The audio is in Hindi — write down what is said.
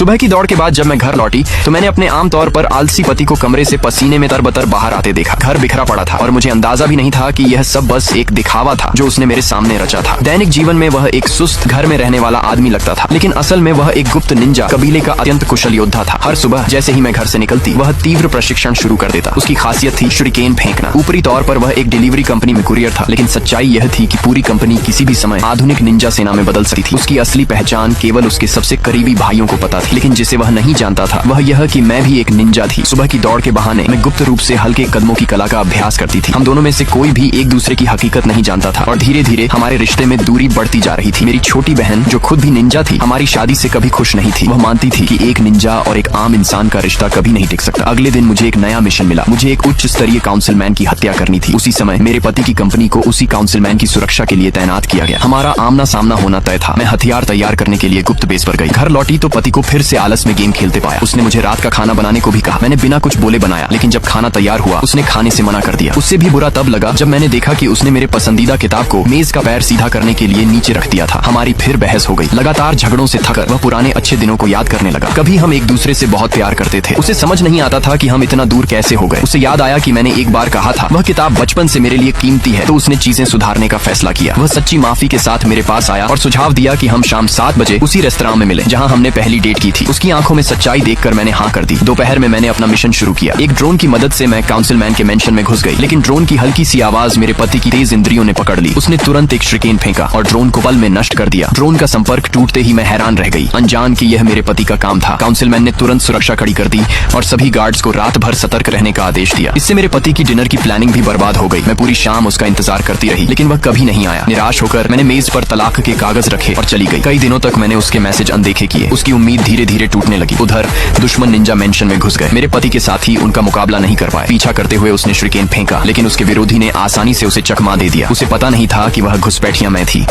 सुबह की दौड़ के बाद जब मैं घर लौटी तो मैंने अपने आमतौर पर आलसी पति को कमरे से पसीने में तरबतर बाहर आते देखा। घर बिखरा पड़ा था और मुझे अंदाजा भी नहीं था कि यह सब बस एक दिखावा था जो उसने मेरे सामने रचा था। दैनिक जीवन में वह एक सुस्त घर में रहने वाला आदमी लगता था, लेकिन असल में वह एक गुप्त निंजा कबीले का अत्यंत कुशल योद्धा था। हर सुबह जैसे ही मैं घर से निकलती वह तीव्र प्रशिक्षण शुरू कर देता। उसकी खासियत थी शुरिकेन फेंकना। ऊपरी तौर पर वह एक डिलीवरी कंपनी में कुरियर था, लेकिन सच्चाई यह थी कि पूरी कंपनी किसी भी समय आधुनिक निंजा सेना में बदल सकती थी। उसकी असली पहचान केवल उसके सबसे करीबी भाइयों को पता थी, लेकिन जिसे वह नहीं जानता था वह यह कि मैं भी एक निंजा थी। सुबह की दौड़ के बहाने मैं गुप्त रूप से हल्के कदमों की कला का अभ्यास करती थी। हम दोनों में से कोई भी एक दूसरे की हकीकत नहीं जानता था और धीरे धीरे हमारे रिश्ते में दूरी बढ़ती जा रही थी। मेरी छोटी बहन जो खुद भी निंजा थी हमारी शादी से कभी खुश नहीं थी। वह मानती थी कि एक निंजा और एक आम इंसान का रिश्ता कभी नहीं टिक सकता। अगले दिन मुझे एक नया मिशन मिला। मुझे एक उच्च स्तरीय काउंसिलमैन की हत्या करनी थी। उसी समय मेरे पति की कंपनी को उसी काउंसिलमैन की सुरक्षा के लिए तैनात किया गया। हमारा आमना सामना होना तय था। मैं हथियार तैयार करने के लिए गुप्त बेस पर गई। घर लौटी तो पति को फिर से आलस में गेम खेलते पाया। उसने मुझे रात का खाना बनाने को भी कहा। मैंने बिना कुछ बोले बनाया, लेकिन जब खाना तैयार हुआ उसने खाने से मना कर दिया। उससे भी बुरा तब लगा जब मैंने देखा कि उसने मेरे पसंदीदा किताब को मेज का पैर सीधा करने के लिए नीचे रख दिया था। हमारी फिर बहस हो गई। लगातार झगड़ों से थकर वह पुराने अच्छे दिनों को याद करने लगा। कभी हम एक दूसरे से बहुत प्यार करते थे। उसे समझ नहीं आता था कि हम इतना दूर कैसे हो गए। उसे याद आया कि मैंने एक बार कहा था वह किताब बचपन से मेरे लिए कीमती है, तो उसने चीजें सुधारने का फैसला किया। वह सच्ची माफी के साथ मेरे पास आया और सुझाव दिया कि हम शाम 7 बजे उसी रेस्तरां में मिले जहां हमने पहली डेट की थी। उसकी आंखों में सच्चाई देखकर मैंने हाँ कर दी। दोपहर में मैंने अपना मिशन शुरू किया। एक ड्रोन की मदद से मैं काउंसिलमैन के मेंशन में घुस गई, लेकिन ड्रोन की हल्की सी आवाज मेरे पति की तेज इंद्रियों ने पकड़ ली। उसने तुरंत एक श्रिकेन फेंका और ड्रोन को पल में नष्ट कर दिया। ड्रोन का संपर्क टूटते ही मैं हैरान रह गई, अनजान कि यह मेरे पति का काम था। काउंसिलमैन ने तुरंत सुरक्षा खड़ी कर दी और सभी गार्ड्स को रात भर सतर्क रहने का आदेश दिया। इससे मेरे पति की डिनर की प्लानिंग भी बर्बाद हो गई। मैं पूरी शाम उसका इंतजार करती रही, लेकिन वह कभी नहीं आया। निराश होकर मैंने मेज पर तलाक के कागज रखे और चली गई। कई दिनों तक मैंने उसके मैसेज अनदेखे किए। उसकी उम्मीद धीरे धीरे टूटने लगी। उधर दुश्मन निंजा मेंशन में घुस गए। मेरे पति के साथी उनका मुकाबला नहीं कर पाए। पीछा करते हुए उसने श्रिकेन फेंका, लेकिन उसके विरोधी ने आसानी से उसे चकमा दे दिया। उसे पता नहीं था कि वह घुसपैठिया मैं थी।